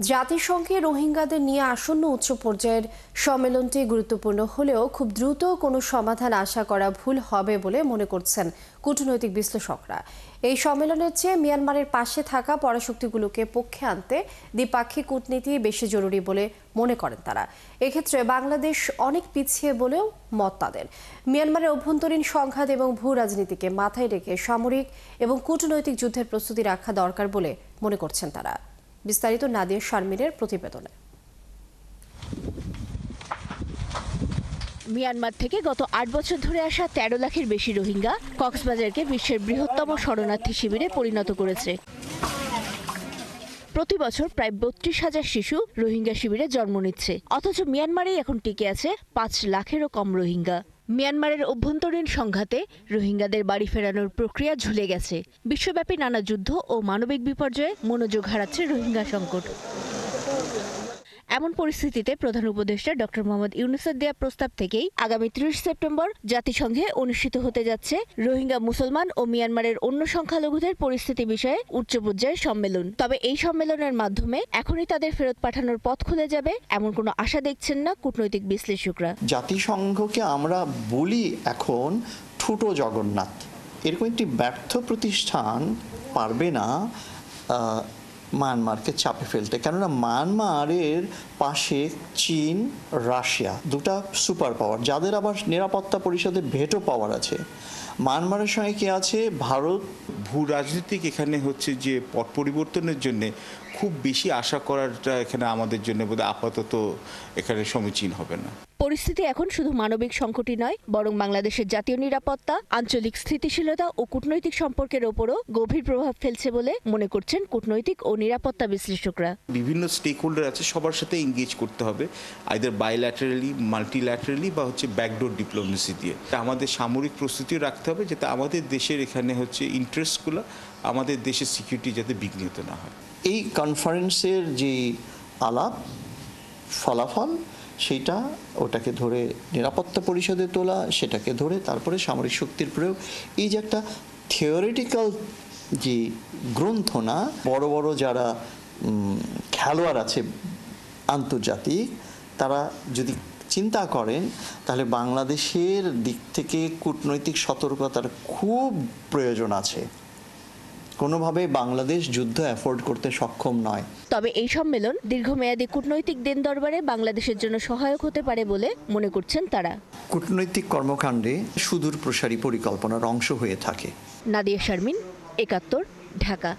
জাতিসংঘে রোহিঙ্গাদের নিয়ে আসন্ন উচ্চ পর্যায়ের সম্মেলনটি গুরুত্বপূর্ণ হলেও খুব দ্রুত কোনো সমাধান আশা করা ভুল হবে বলে মনে করছেন কূটনৈতিক বিশ্লেষকরা। এই সম্মেলনের চেয়ে মিয়ানমারের পাশে থাকা পরাশক্তিগুলোকে পক্ষে আনতে দ্বিপাক্ষিক কূটনীতি বেশি জরুরি বলে মনে করেন তারা। এক্ষেত্রে বাংলাদেশ অনেক পিছিয়ে বলেও মত তাদের। মিয়ানমারের অভ্যন্তরীণ সংঘাত এবং ভূ রাজনীতিকে মাথায় রেখে সামরিক এবং কূটনৈতিক যুদ্ধের প্রস্তুতি রাখা দরকার বলে মনে করছেন তারা। বিস্তারিত নাদিয়া শারমিনের প্রতিবেদনে। মিয়ানমার থেকে গত ৮ বছর ধরে আসা ১৩ লাখের বেশি রোহিঙ্গা কক্সবাজারকে বিশ্বের বৃহত্তম শরণার্থী শিবিরে পরিণত করেছে। প্রতি বছর প্রায় ৩২,০০০ শিশু রোহিঙ্গা শিবিরে জন্ম নিচ্ছে, অথচ মিয়ানমারেই এখন টিকে আছে ৫ লাখেরও কম রোহিঙ্গা। মিয়ানমারের অভ্যন্তরীণ সংঘাতে রোহিঙ্গাদের বাড়ি ফেরানোর প্রক্রিয়া ঝুলে গেছে। বিশ্বব্যাপী নানা যুদ্ধ ও মানবিক বিপর্যয়ে মনোযোগ হারাচ্ছে রোহিঙ্গা সংকট। এমন পরিস্থিতিতে প্রধান উপদেষ্টা ডক্টর মোহাম্মদ ইউনূসের দেয়া প্রস্তাব থেকেই আগামী ৩০ সেপ্টেম্বর জাতিসংঘে অনুষ্ঠিত হতে যাচ্ছে রোহিঙ্গা মুসলমান ও মিয়ানমারের অন্য সংখ্যালঘুদের পরিস্থিতি বিষয়ে উচ্চ পর্যায়ের সম্মেলন। তবে এই সম্মেলনের মাধ্যমে এখনই তাদের ফেরত পাঠানোর পথ খুলে যাবে এমন কোনো আশা দেখছেন না কূটনৈতিক বিশ্লেষকরা। জাতিসংঘকে আমরা বলি এখন ঠুটো জগন্নাথ, এরকম একটি ব্যর্থ প্রতিষ্ঠান পারবে না মায়ানমারকে চাপে ফেলতে, কেননা মায়ানমারের পাশে চীন, রাশিয়া, দুটা সুপার পাওয়ার, যাদের আবার নিরাপত্তা পরিষদে ভেটো পাওয়ার আছে। মায়ানমারের সঙ্গে কি আছে ভারত। ভূ রাজনীতিক এখানে হচ্ছে যে পট পরিবর্তনের জন্য খুব বেশি আশা করাটা এখানে আমাদের জন্য বোধহয় আপাতত এখানে সমীচীন হবে না। পরিস্থিতি এখন শুধু মানবিক সংকটই নয়, বরং বাংলাদেশের জাতীয় নিরাপত্তা, আঞ্চলিক স্থিতিশীলতা ও কূটনৈতিক সম্পর্কের ওপরও গভীর প্রভাব ফেলছে বলে মনে করছেন কূটনৈতিক ও নিরাপত্তা বিশ্লেষকরা। বিভিন্ন স্টেক হোল্ডার আছে, সবার সাথে এঙ্গেজ করতে হবে, আইদার বাইল্যাটারালি, মাল্টিল্যাটারালি বা হচ্ছে ব্যাকডোর ডিপ্লোমেসি দিয়ে। আমাদের সামরিক প্রস্তুতিও রাখতে হবে যাতে আমাদের দেশের এখানে হচ্ছে ইন্টারেস্টগুলো, আমাদের দেশের সিকিউরিটি যাতে বিঘ্নিত না হয়। এই কনফারেন্সের যে আলাপ ফলাফল, সেটা ওটাকে ধরে নিরাপত্তা পরিষদে তোলা, সেটাকে ধরে তারপরে সামরিক শক্তির প্রয়োগ, এই যে একটা থিওরিটিক্যাল যে গ্রন্থনা, বড় বড় যারা খেলোয়াড় আছে আন্তর্জাতিক, তারা যদি চিন্তা করেন তাহলে বাংলাদেশের দিক থেকে কূটনৈতিক সতর্কতার খুব প্রয়োজন আছে। কোনোভাবে বাংলাদেশ যুদ্ধ অ্যাফোর্ড করতে সক্ষম নয়। তবে এই সম্মেলন দীর্ঘমেয়াদী কূটনৈতিক দেন দরবারে বাংলাদেশের জন্য সহায়ক হতে পারে বলে মনে করছেন তারা। কূটনৈতিক কর্মকাণ্ডে সুদূর প্রসারী পরিকল্পনার অংশ হয়ে থাকে। নাদিয়া শারমিন, ৭১, ঢাকা।